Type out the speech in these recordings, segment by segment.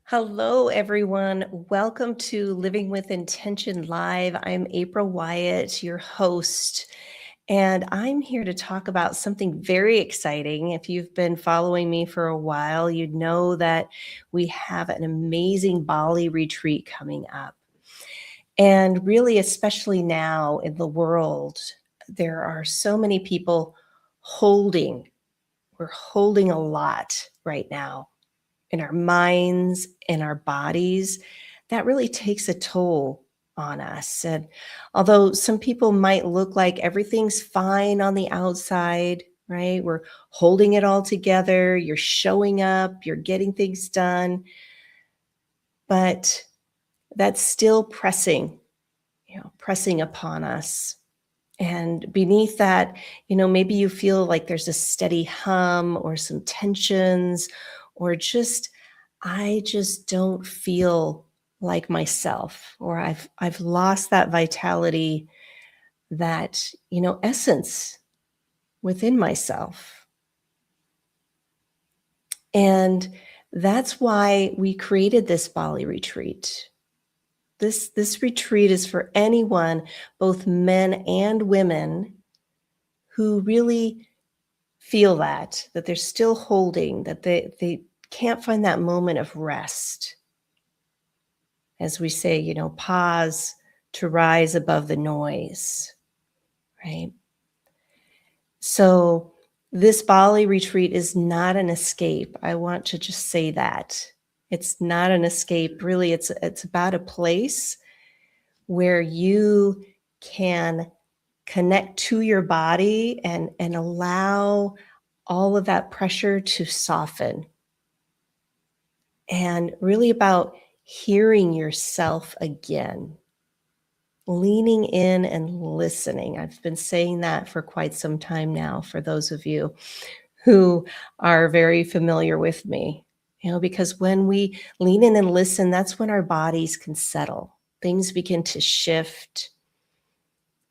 Hello, everyone. Welcome to Living with Intention Live. I'm April Wyatt, your host, and I'm here to talk about something very exciting. If you've been following me for a while, you know that we have an amazing Bali retreat coming up. And really, especially now in the world, there are so many people holding. We're holding a lot right now in our minds, in our bodies, that really takes a toll on us. And although some people might look like everything's fine on the outside, right? We're holding it all together, you're showing up, you're getting things done, but that's still pressing upon us. And beneath that, maybe you feel like there's a steady hum or some tensions or I just don't feel like myself, or I've lost that vitality, that, essence within myself. And that's why we created this Bali retreat. This retreat is for anyone, both men and women, who really feel that they're still holding, that they can't find that moment of rest. As we say, pause to rise above the noise, right? So this Bali retreat is not an escape. I want to just say that. It's not an escape. Really, it's about a place where you can connect to your body and allow all of that pressure to soften. And really about hearing yourself again, leaning in and listening. I've been saying that for quite some time now, for those of you who are very familiar with me, because when we lean in and listen, that's when our bodies can settle. Things begin to shift.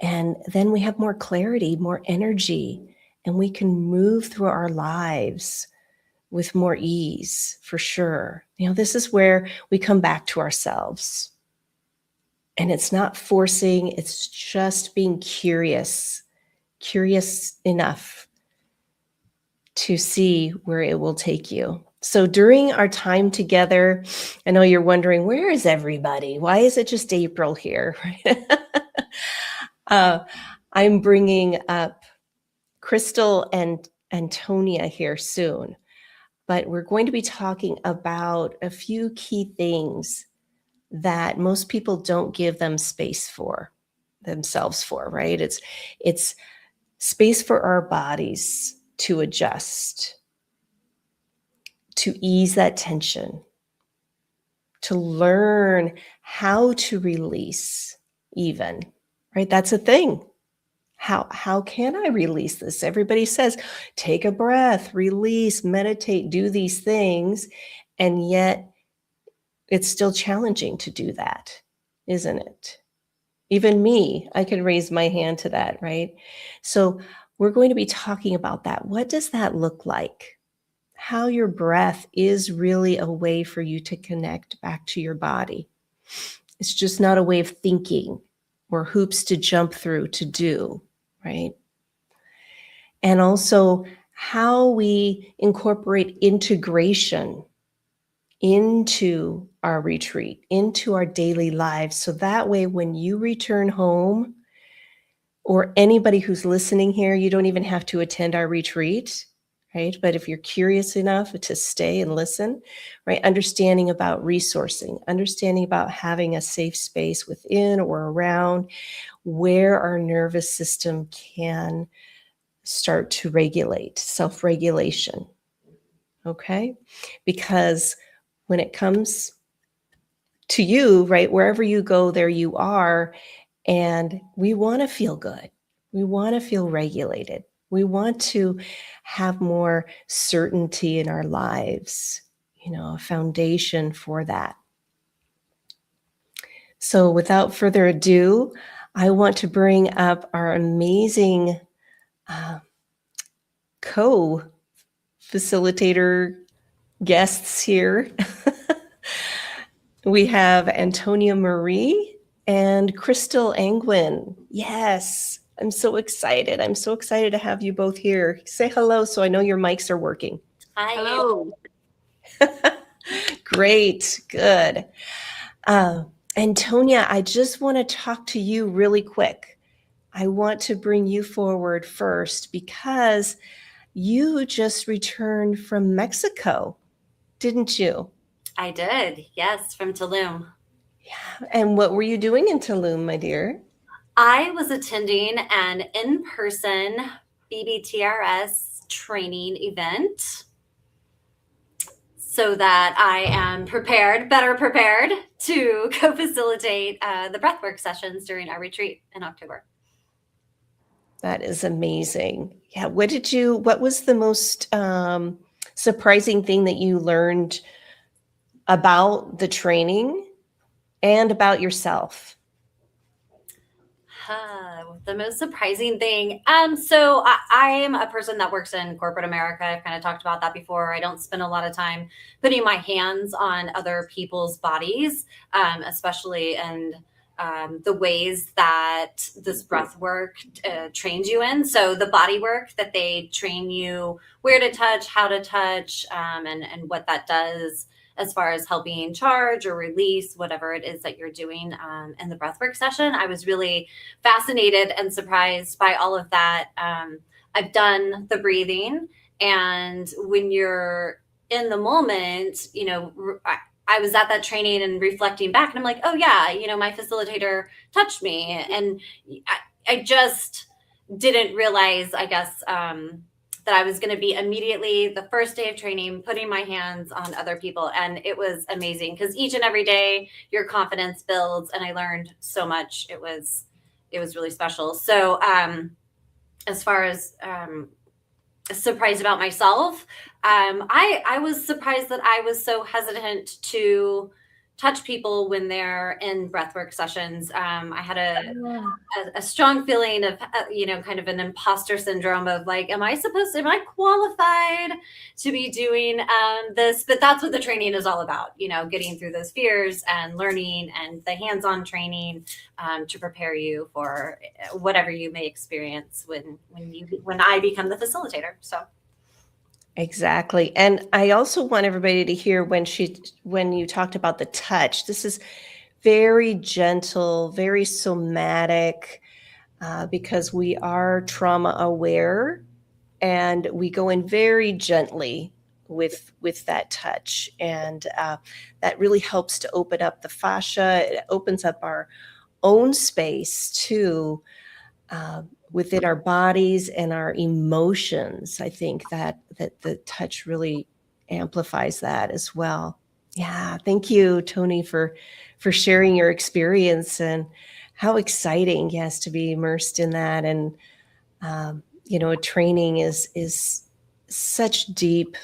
And then we have more clarity, more energy, and we can move through our lives with more ease, for sure. This is where we come back to ourselves. And it's not forcing, it's just being curious enough to see where it will take you. So during our time together, I know you're wondering, where is everybody? Why is it just April here? I'm bringing up Crystal and Antonia here soon, but we're going to be talking about a few key things that most people don't give themselves for, right? It's space for our bodies to adjust, to ease that tension, to learn how to release even, right? That's a thing. How can I release this? Everybody says, take a breath, release, meditate, do these things. And yet it's still challenging to do that, isn't it? Even me, I can raise my hand to that, right? So we're going to be talking about that. What does that look like? How your breath is really a way for you to connect back to your body. It's just not a way of thinking or hoops to jump through to do, right? And also how we incorporate integration into our retreat, into our daily lives. So that way, when you return home, or anybody who's listening here, you don't even have to attend our retreat, right? But if you're curious enough to stay and listen, right? Understanding about resourcing, understanding about having a safe space within or around where our nervous system can start to regulate, self-regulation, okay? Because when it comes to you, right, wherever you go, there you are, and we want to feel good. We want to feel regulated. We want to have more certainty in our lives, a foundation for that. So without further ado, I want to bring up our amazing co-facilitator guests here. We have Antonia Marie and Crystal Angwin. Yes, I'm so excited. I'm so excited to have you both here. Say hello so I know your mics are working. Hi. Hello. Great, good. Uh, Antonia, I just want to talk to you really quick. I want to bring you forward first because you just returned from Mexico, didn't you? I did, yes, from Tulum. Yeah. And what were you doing in Tulum, my dear? I was attending an in person BBTRS training event so that I am better prepared to co facilitate the breathwork sessions during our retreat in October. That is amazing. Yeah. What was the most surprising thing that you learned about the training and about yourself? The most surprising thing. So I am a person that works in corporate America. I've kind of talked about that before. I don't spend a lot of time putting my hands on other people's bodies, especially in the ways that this breath work trains you in. So the body work that they train you where to touch, how to touch, and what that does as far as helping charge or release whatever it is that you're doing in the breathwork session. I was really fascinated and surprised by all of that. I've done the breathing, and when you're in the moment, I was at that training and reflecting back, and I'm like, oh yeah, my facilitator touched me, and I just didn't realize, I guess, that I was going to be immediately the first day of training, putting my hands on other people. And it was amazing because each and every day your confidence builds. And I learned so much. It was really special. So as far as surprised about myself, I was surprised that I was so hesitant to touch people when they're in breathwork sessions. I had a strong feeling of, kind of an imposter syndrome of like, am I qualified to be doing this? But that's what the training is all about, getting through those fears and learning and the hands-on training to prepare you for whatever you may experience when I become the facilitator. So. Exactly. And I also want everybody to hear when you talked about the touch. This is very gentle, very somatic, because we are trauma aware and we go in very gently with that touch, and that really helps to open up the fascia. It opens up our own space too, within our bodies and our emotions. I think that the touch really amplifies that as well. Yeah, thank you, Tony, for sharing your experience, and how exciting, yes, to be immersed in that. And training is such deep,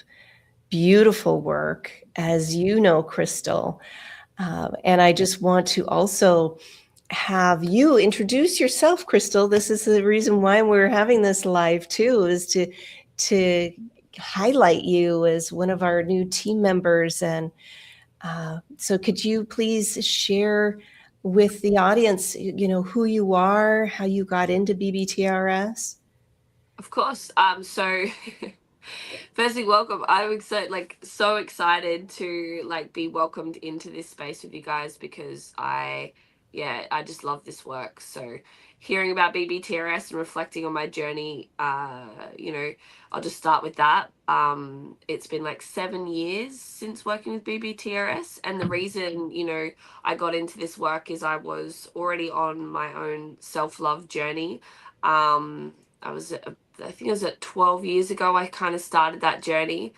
beautiful work, as you know, Crystal. And I just want to also have you introduce yourself, Crystal. This is the reason why we're having this live too, is to highlight you as one of our new team members. And so could you please share with the audience, who you are, how you got into BBTRS? Of course. So firstly, welcome. I'm so excited to be welcomed into this space with you guys because I just love this work. So hearing about BBTRS and reflecting on my journey, I'll just start with that. It's been 7 years since working with BBTRS, and the reason, I got into this work is I was already on my own self-love journey. I think it was at 12 years ago, I kind of started that journey.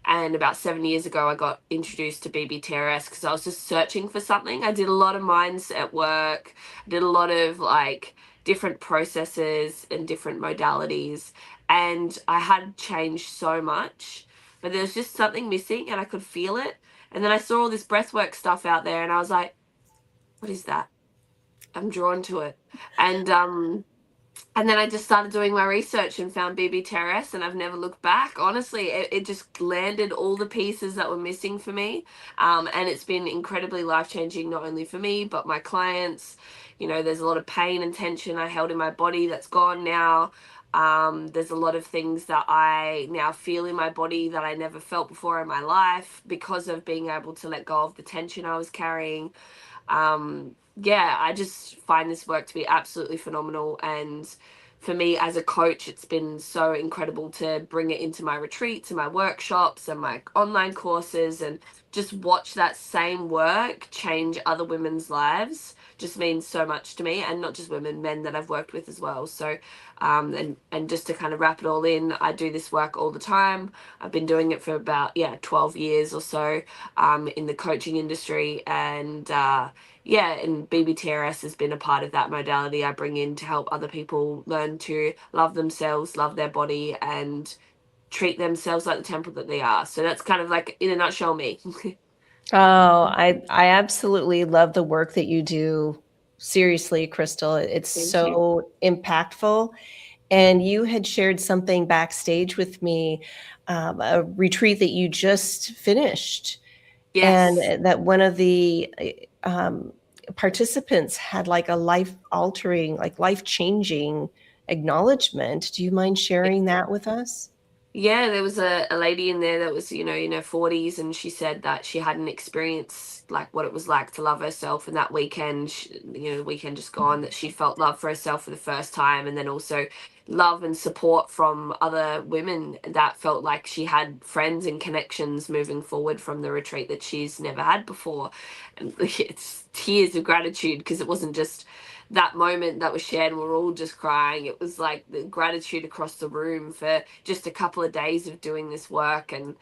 And about 7 years ago, I got introduced to BBTRS because I was just searching for something. I did a lot of mindset work, I did a lot of different processes and different modalities. And I had changed so much, but there was just something missing and I could feel it. And then I saw all this breathwork stuff out there and I was like, what is that? I'm drawn to it. And and then I just started doing my research and found BBTRS, and I've never looked back. Honestly, it just landed all the pieces that were missing for me. And it's been incredibly life-changing, not only for me, but my clients. You know, there's a lot of pain and tension I held in my body that's gone now. There's a lot of things that I now feel in my body that I never felt before in my life because of being able to let go of the tension I was carrying. Yeah, I just find this work to be absolutely phenomenal. And for me as a coach, it's been so incredible to bring it into my retreats and my workshops and my online courses, and just watch that same work change other women's lives just means so much to me. And not just women, men that I've worked with as well. So and just to kind of wrap it all in, I do this work all the time. I've been doing it for about 12 years or so in the coaching industry. And and BBTRS has been a part of that modality I bring in to help other people learn to love themselves, love their body, and treat themselves like the temple that they are. So that's kind of like, in a nutshell, me. Oh, I absolutely love the work that you do. Seriously, Crystal, it's Thank you. so impactful. And you had shared something backstage with me, a retreat that you just finished, and Yes. that one of the participants had like a life altering, like life changing acknowledgement. Do you mind sharing that with us? Yeah, there was a lady in there that was, in her 40s, and she said that she hadn't experienced like what it was like to love herself. And that weekend, the weekend just gone, that she felt love for herself for the first time, and then also love and support from other women, that felt like she had friends and connections moving forward from the retreat that she's never had before. And it's tears of gratitude, because it wasn't just that moment that was shared and we're all just crying. It was like the gratitude across the room for just a couple of days of doing this work, and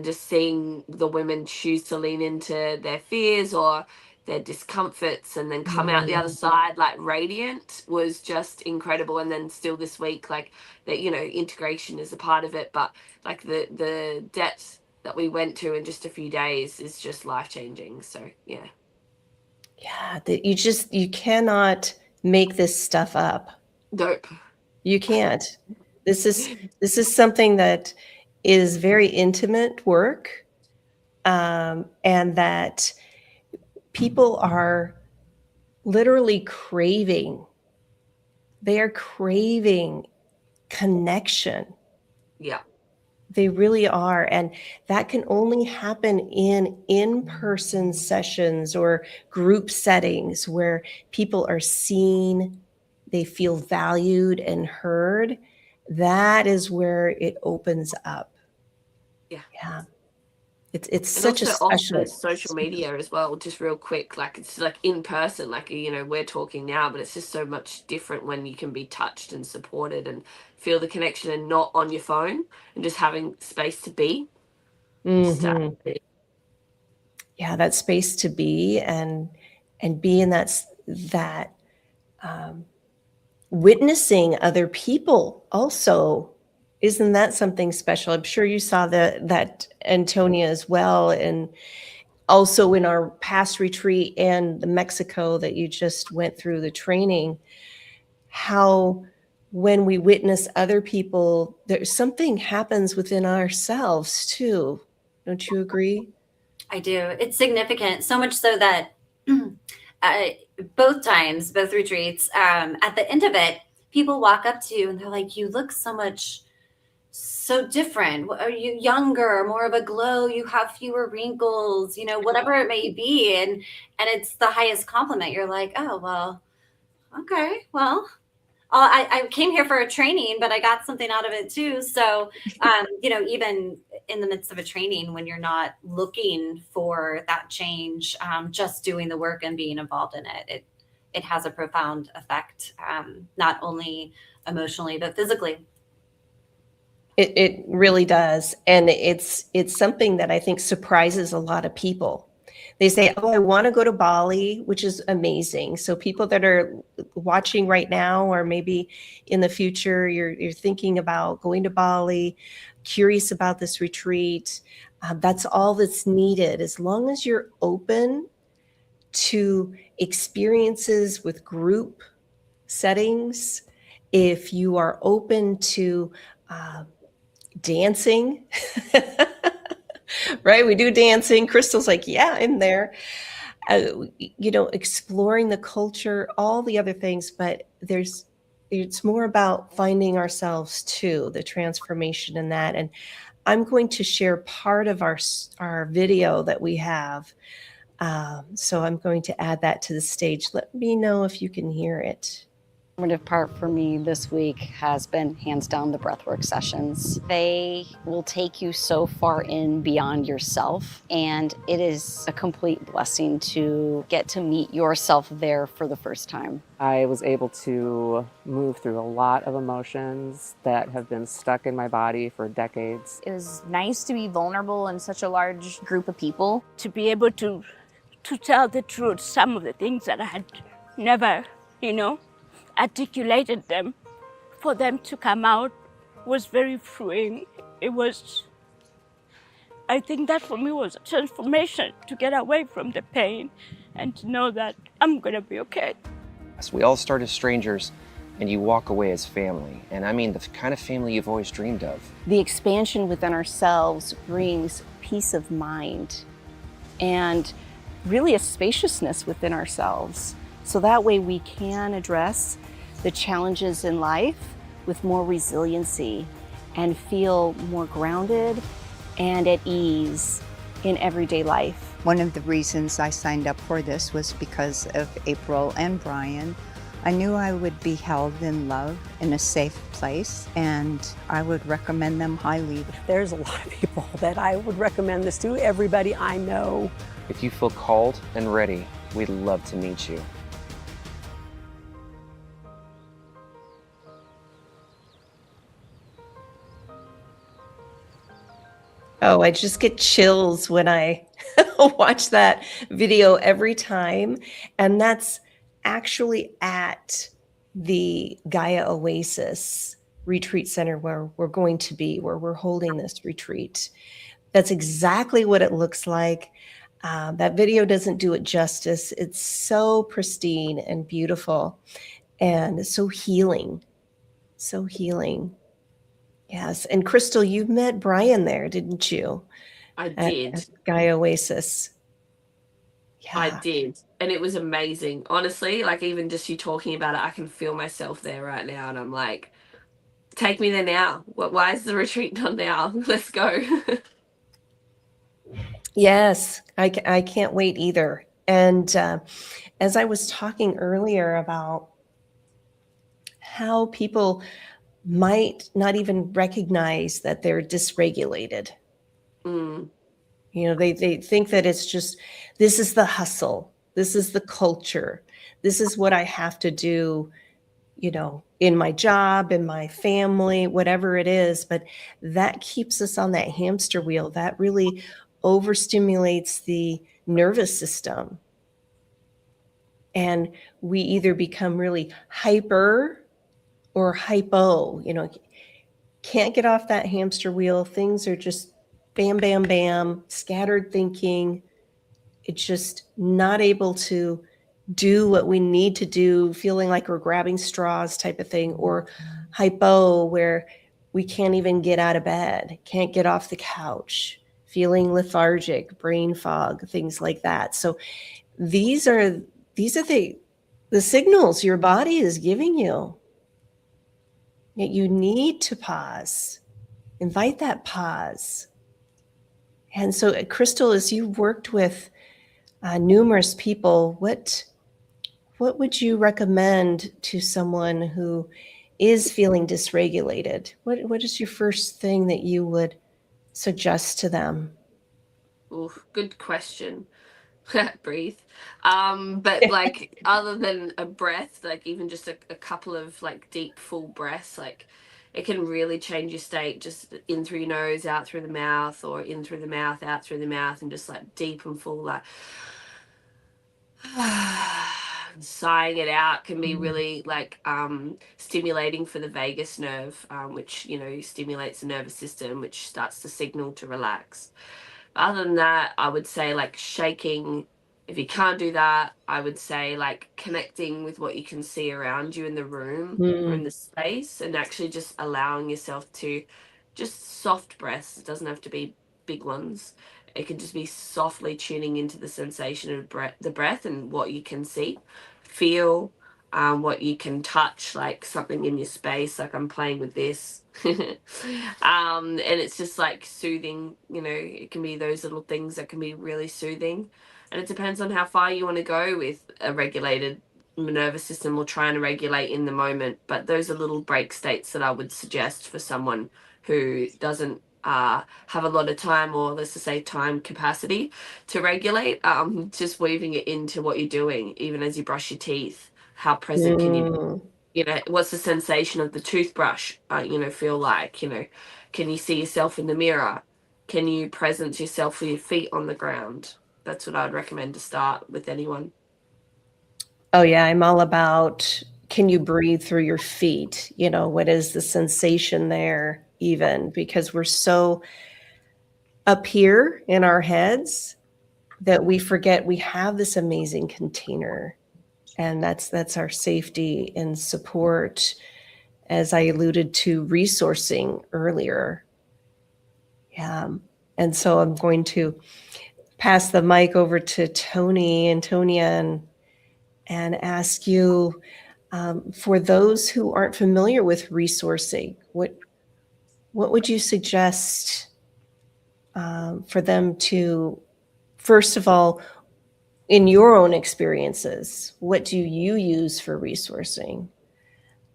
just seeing the women choose to lean into their fears or their discomforts and then come out the other side like radiant, was just incredible. And then still this week, like that, integration is a part of it, but like the depth that we went to in just a few days is just life changing. So yeah. Yeah, that you cannot make this stuff up. Dope. You can't. This is something that is very intimate work, and that people are literally craving. They are craving connection. Yeah. They really are. And that can only happen in in-person sessions or group settings where people are seen, they feel valued and heard. That is where it opens up. Yeah. Yeah. It's And such a also off the special. social media as well, just real quick, like it's like in person, like, we're talking now, but it's just so much different when you can be touched and supported and feel the connection, and not on your phone, and just having space to be. Just, Mhm. Yeah, that space to be and be in that um, witnessing other people also. Isn't that something special? I'm sure you saw that Antonia as well, and also in our past retreat and the Mexico that you just went through the training, how when we witness other people, there's something happens within ourselves too. Don't you agree? I do. It's significant, so much so that uh, both times, both retreats, at the end of it, people walk up to you and they're like, "You look so different. Are you younger, more of a glow? You have fewer wrinkles, whatever it may be." And it's the highest compliment. You're like, "Oh, well, okay, well." I came here for a training, but I got something out of it too. So, even in the midst of a training, when you're not looking for that change, just doing the work and being involved in it has a profound effect, not only emotionally but physically. It really does. And it's something that I think surprises a lot of people. They say, "Oh, I want to go to Bali," which is amazing. So people that are watching right now, or maybe in the future, you're thinking about going to Bali, curious about this retreat. That's all that's needed. As long as you're open to experiences with group settings if you are open to dancing, right? We do dancing. Crystal's like, yeah, in there. Exploring the culture, all the other things, but it's more about finding ourselves too, the transformation in that. And I'm going to share part of our video that we have. So I'm going to add that to the stage. Let me know if you can hear it. The formative part for me this week has been hands down the breathwork sessions. They will take you so far in beyond yourself, and it is a complete blessing to get to meet yourself there for the first time. I was able to move through a lot of emotions that have been stuck in my body for decades. It was nice to be vulnerable in such a large group of people. To be able to tell the truth, some of the things that I had never, articulated them, for them to come out was very freeing. I think that for me was a transformation, to get away from the pain and to know that I'm gonna be okay. So we all start as strangers and you walk away as family. And I mean the kind of family you've always dreamed of. The expansion within ourselves brings peace of mind and really a spaciousness within ourselves. So that way we can address the challenges in life with more resiliency and feel more grounded and at ease in everyday life. One of the reasons I signed up for this was because of April and Brian. I knew I would be held in love in a safe place, and I would recommend them highly. There's a lot of people that I would recommend this to, everybody I know. If you feel called and ready, we'd love to meet you. Oh, I just get chills when I watch that video every time. And that's actually at the Gaia Oasis Retreat Center where we're going to be, where we're holding this retreat. That's exactly what it looks like. That video doesn't do it justice. It's so pristine and beautiful and so healing. So healing. Yes. And Crystal, you met Brian there, didn't you? I did. At Gaia Oasis. Yeah. I did. And it was amazing. Honestly, like even just you talking about it, I can feel myself there right now. And I'm like, take me there now. Why is the retreat not now? Let's go. Yes, I can't wait either. And as I was talking earlier about how people might not even recognize that they're dysregulated. They think that it's just, this is the hustle. This is the culture. This is what I have to do, in my job, in my family, whatever it is. But that keeps us on that hamster wheel. That really overstimulates the nervous system. And we either become really hyper or hypo, can't get off that hamster wheel. Things are just bam, bam, bam, scattered thinking. It's just not able to do what we need to do, feeling like we're grabbing straws type of thing, or hypo, where we can't even get out of bed, can't get off the couch, feeling lethargic, brain fog, things like that. So these are the signals your body is giving you. Yet you need to pause. Invite that pause. And so, Crystal, as you've worked with numerous people, what would you recommend to someone who is feeling dysregulated? What is your first thing that you would suggest to them? Ooh, good question. Breathe. But like other than a breath, like even just a couple of like deep full breaths, like it can really change your state, just in through your nose, out through the mouth, or in through the mouth, out through the mouth, and just like deep and full, like sighing it out can be really like stimulating for the vagus nerve, which stimulates the nervous system, which starts to signal to relax. Other than that, I would say like shaking If you can't do that, I would say like connecting with what you can see around you in the room or in the space, and actually just allowing yourself to just soft breaths. It doesn't have to be big ones. It can just be softly tuning into the sensation of the breath and what you can see, feel, what you can touch, like something in your space, like I'm playing with this. And it's just like soothing, it can be those little things that can be really soothing. And it depends on how far you want to go with a regulated nervous system or trying to regulate in the moment. But those are little break states that I would suggest for someone who doesn't have a lot of time, or let's just say time capacity to regulate. Just weaving it into what you're doing, even as you brush your teeth. How present can you be? What's the sensation of the toothbrush, feel like? Can you see yourself in the mirror? Can you presence yourself with your feet on the ground? That's what I would recommend to start with anyone. Oh yeah, I'm all about, can you breathe through your feet? What is the sensation there even? Because we're so up here in our heads that we forget we have this amazing container, and that's our safety and support, as I alluded to resourcing earlier. Yeah. And so I'm going to pass the mic over to Tony and Tonya and ask you, for those who aren't familiar with resourcing, what would you suggest for them to, first of all, in your own experiences, what do you use for resourcing?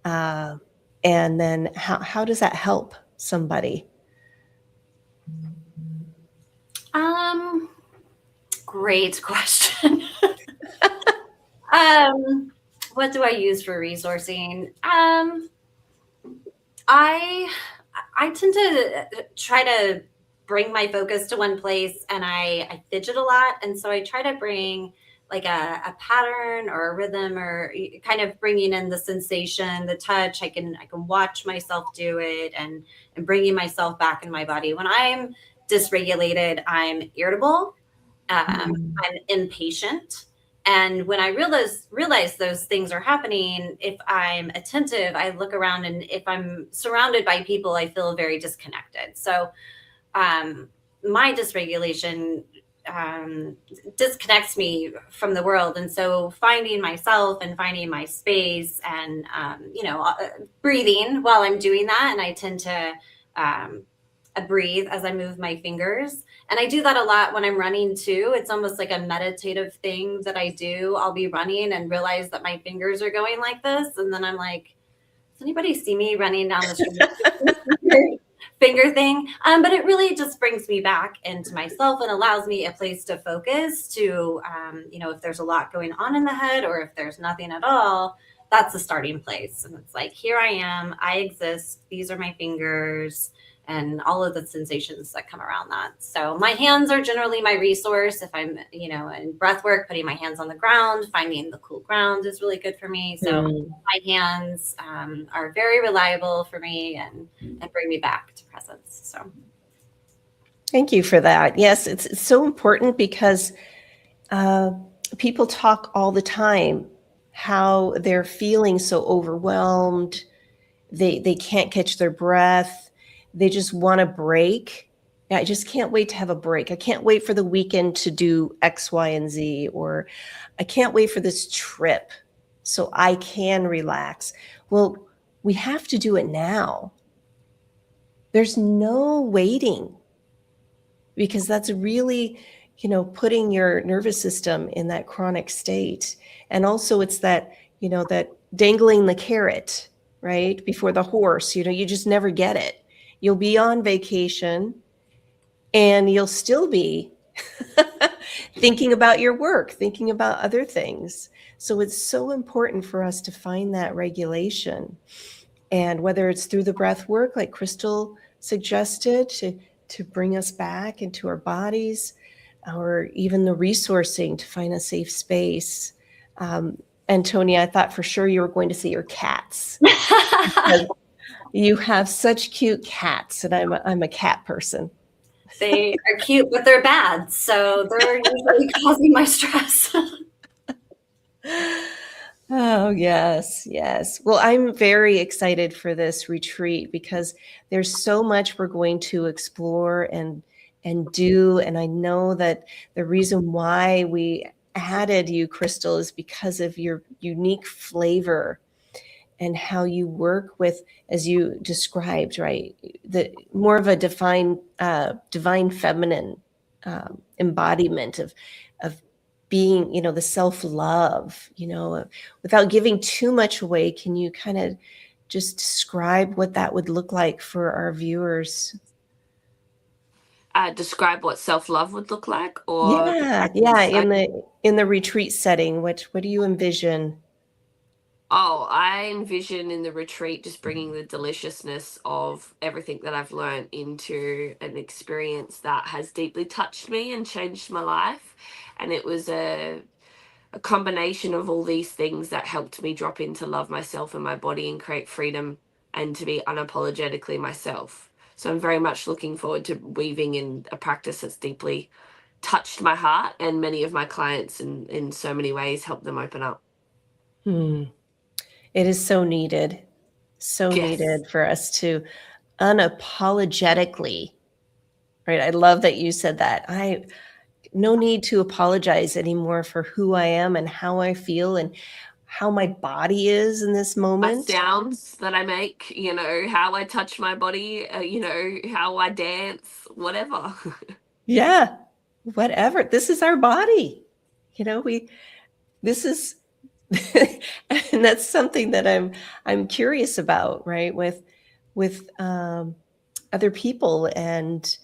And then how does that help somebody? Great question. What do I use for resourcing? I tend to try to bring my focus to one place, and I fidget a lot. And so I try to bring like a pattern or a rhythm, or kind of bringing in the sensation, the touch. I can watch myself do it, and bringing myself back in my body. When I'm dysregulated, I'm irritable. I'm impatient. And when I realize those things are happening, if I'm attentive, I look around, and if I'm surrounded by people, I feel very disconnected. So my dysregulation disconnects me from the world. And so finding myself and finding my space, and breathing while I'm doing that. And I tend to breathe as I move my fingers. And I do that a lot when I'm running too. It's almost like a meditative thing that I do. I'll be running and realize that my fingers are going like this. And then I'm like, does anybody see me running down the street? Finger thing. But it really just brings me back into myself and allows me a place to focus to, if there's a lot going on in the head, or if there's nothing at all, that's the starting place. And it's like, here I am, I exist. These are my fingers, and all of the sensations that come around that. So my hands are generally my resource. If I'm, in breath work, putting my hands on the ground, finding the cool ground is really good for me. So my hands are very reliable for me and bring me back to presence. So thank you for that. Yes, it's so important, because people talk all the time how they're feeling so overwhelmed. They can't catch their breath. They just want a break. I just can't wait to have a break. I can't wait for the weekend to do X, Y, and Z, or I can't wait for this trip so I can relax. Well, we have to do it now. There's no waiting, because that's really, putting your nervous system in that chronic state. And also it's that, that dangling the carrot, right, before the horse. You just never get it. You'll be on vacation and you'll still be thinking about your work, thinking about other things. So it's so important for us to find that regulation. And whether it's through the breath work, like Crystal suggested, to bring us back into our bodies, or even the resourcing to find a safe space. And Tony, I thought for sure you were going to see your cats. You have such cute cats, and I'm a cat person. They are cute, but they're bad. So they're usually causing my stress. Oh, yes, yes. Well, I'm very excited for this retreat because there's so much we're going to explore and do. And I know that the reason why we added you, Crystal, is because of your unique flavor and how you work with, as you described, right, the more of a divine feminine embodiment of being, the self-love, without giving too much away. Can you kind of just describe what that would look like for our viewers? Describe what self-love would look like, or the Yeah, practice? in the retreat setting, what do you envision? Oh, I envision in the retreat just bringing the deliciousness of everything that I've learned into an experience that has deeply touched me and changed my life. And it was a combination of all these things that helped me drop into love myself and my body and create freedom and to be unapologetically myself. So I'm very much looking forward to weaving in a practice that's deeply touched my heart and many of my clients, and in so many ways helped them open up. It is so needed, Yes. for us to unapologetically, right? I love that you said that. No need to apologize anymore for who I am and how I feel and how my body is in this My moment. sounds that I make, how I touch my body, how I dance, whatever. Yeah, whatever. This is our body. This is, and that's something that I'm curious about, right? With other people and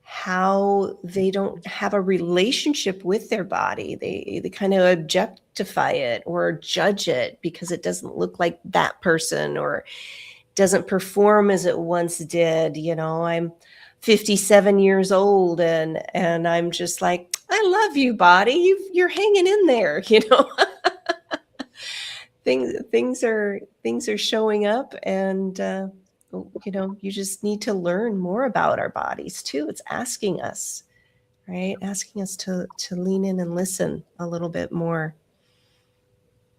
how they don't have a relationship with their body. They kind of objectify it or judge it because it doesn't look like that person or doesn't perform as it once did. I'm 57 years old and I'm just like, I love you, body. You're hanging in there. Things are showing up, and you just need to learn more about our bodies too. It's asking us, right? Asking us to lean in and listen a little bit more.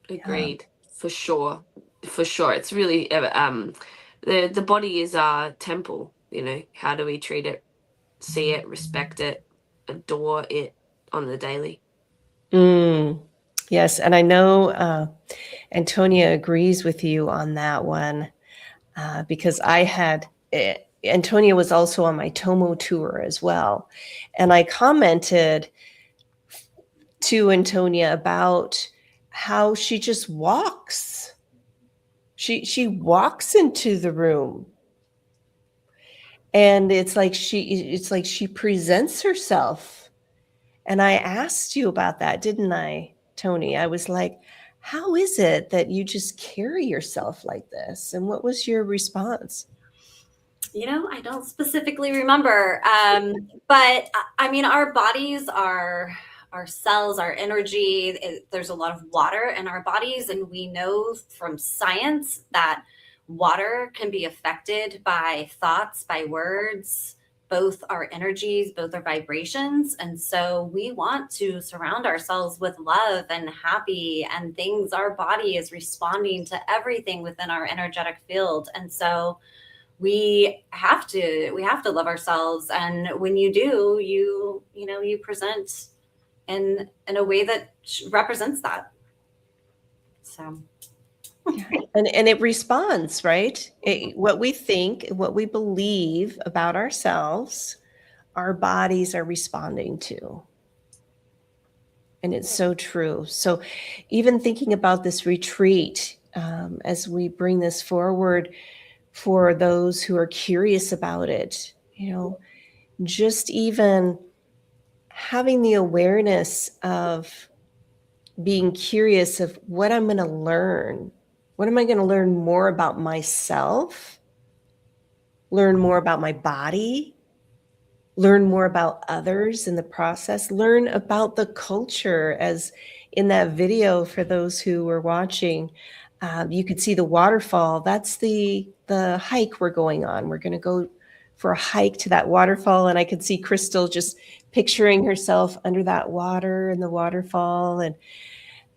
Agreed. For sure. For sure. It's really the body is our temple, How do we treat it, see it, respect it, adore it on the daily? Yes, and I know Antonia agrees with you on that one because Antonia was also on my Tomo tour as well, and I commented to Antonia about how she just walks. She walks into the room, and it's like she presents herself. And I asked you about that, didn't I, Tony? I was like, how is it that you just carry yourself like this? And what was your response? I don't specifically remember. But I mean, our bodies are our cells, our energy. There's a lot of water in our bodies. And we know from science that water can be affected by thoughts, by words, both our energies, both our vibrations. And so we want to surround ourselves with love and happy and things. Our body is responding to everything within our energetic field. And so we have to love ourselves. And when you do, you present in a way that represents that. So and it responds, right? What we think, what we believe about ourselves, our bodies are responding to. And it's so true. So even thinking about this retreat, as we bring this forward for those who are curious about it, just even having the awareness of being curious of what I'm going to learn. What am I going to learn more about myself? Learn more about my body? Learn more about others in the process? Learn about the culture, as in that video for those who were watching. You could see the waterfall. That's the hike we're going on. We're going to go for a hike to that waterfall, and I could see Crystal just picturing herself under that water and the waterfall,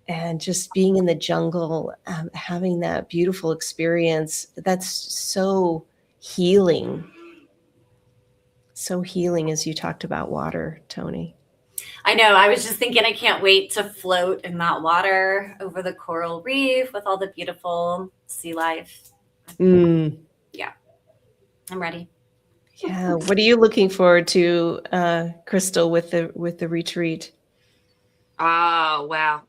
and just being in the jungle, having that beautiful experience. That's so healing. So healing, as you talked about water, Tony. I know. I was just thinking, I can't wait to float in that water over the coral reef with all the beautiful sea life. Yeah, I'm ready. Yeah. What are you looking forward to, Crystal, with the retreat? Wow.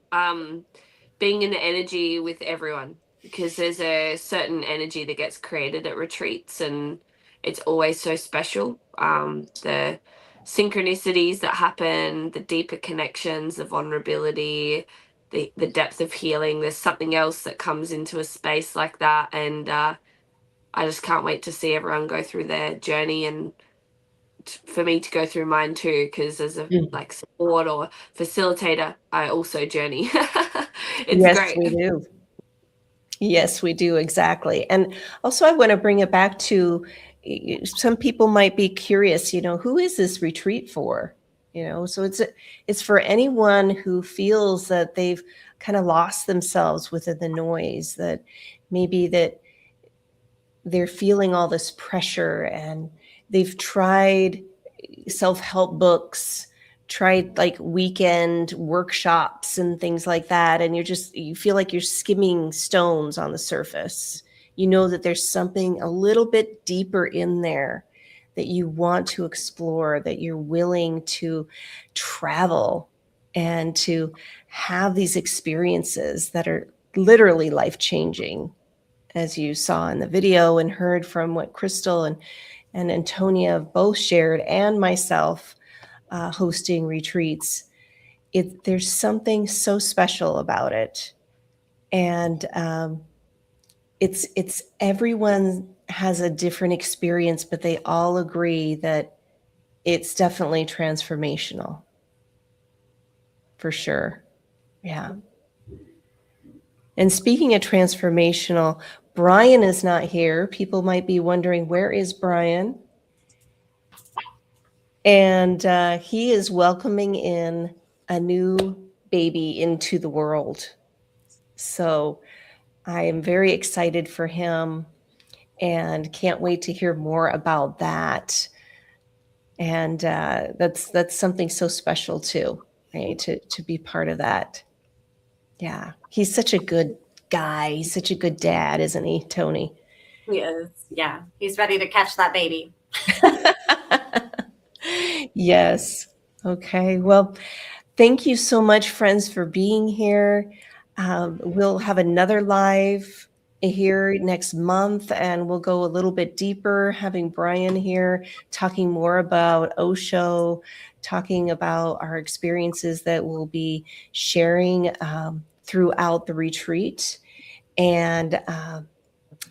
Being in the energy with everyone, because there's a certain energy that gets created at retreats, and it's always so special. The synchronicities that happen, the deeper connections, the vulnerability, the depth of healing. There's something else that comes into a space like that, and I just can't wait to see everyone go through their journey, and for me to go through mine too, because as a like support or facilitator, I also journey. It's Yes, great. we do. Yes, we do. Exactly. And also, I want to bring it back to, some people might be curious, who is this retreat for? So it's for anyone who feels that they've kind of lost themselves within the noise, that maybe that they're feeling all this pressure, and they've tried self-help books, tried like weekend workshops and things like that, and you feel like you're skimming stones on the surface. You know that there's something a little bit deeper in there that you want to explore, that you're willing to travel and to have these experiences that are literally life-changing, as you saw in the video and heard from what Crystal and Antonia have both shared, and myself hosting retreats. There's something so special about it. And it's everyone has a different experience, but they all agree that it's definitely transformational. For sure. Yeah. And speaking of transformational, Brian is not here. People might be wondering, where is Brian? And he is welcoming in a new baby into the world. So I am very excited for him and can't wait to hear more about that. And that's something so special too, right? To be part of that. Yeah, he's such a good guy. He's such a good dad, isn't he, Tony? He is. Yeah, he's ready to catch that baby. Yes. Okay. Well, thank you so much, friends, for being here. We'll have another live here next month, and we'll go a little bit deeper, having Brian here talking more about Osho, talking about our experiences that we'll be sharing throughout the retreat, and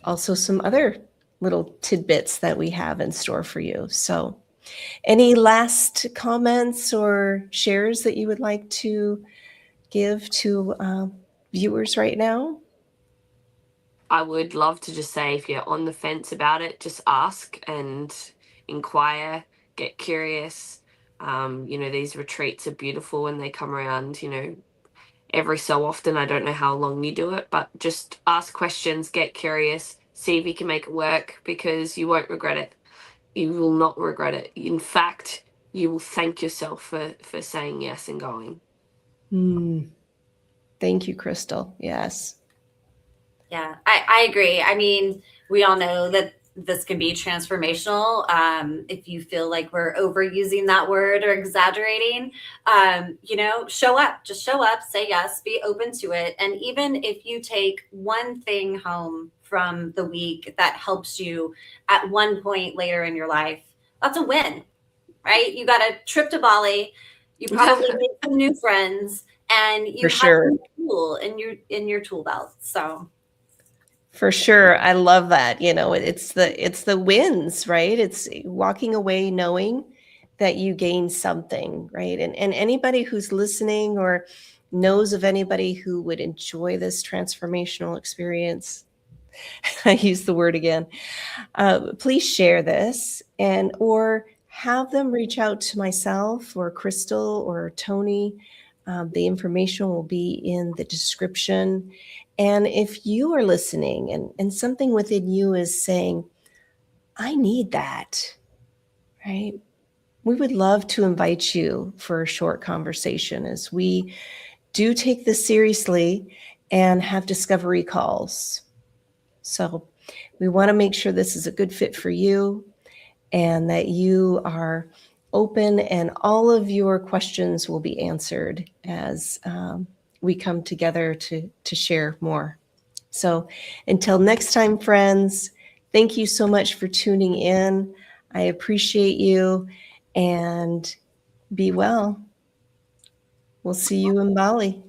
also some other little tidbits that we have in store for you. So any last comments or shares that you would like to give to viewers right now? I would love to just say, if you're on the fence about it, just ask and inquire, get curious. These retreats are beautiful when they come around, every so often. I don't know how long you do it, but just ask questions, get curious, see if you can make it work, because you won't regret it. You will not regret it. In fact, you will thank yourself for saying yes and going. Thank you, Crystal. Yes. Yeah, I agree. I mean, we all know that this can be transformational. If you feel like we're overusing that word or exaggerating, show up, just show up, say yes, be open to it. And even if you take one thing home from the week that helps you at one point later in your life, that's a win, right? You got a trip to Bali, you probably made some new friends, and you For have sure. a tool in your tool belt. So For sure. I love that. It's the wins, right? It's walking away knowing that you gain something, right? And anybody who's listening or knows of anybody who would enjoy this transformational experience, I use the word again. Please share this or have them reach out to myself or Crystal or Tony. The information will be in the description. And if you are listening and something within you is saying, I need that, right? We would love to invite you for a short conversation, as we do take this seriously and have discovery calls. So we want to make sure this is a good fit for you and that you are open, and all of your questions will be answered as we come together to share more. So until next time, friends, thank you so much for tuning in. I appreciate you, and be well. We'll see you in Bali.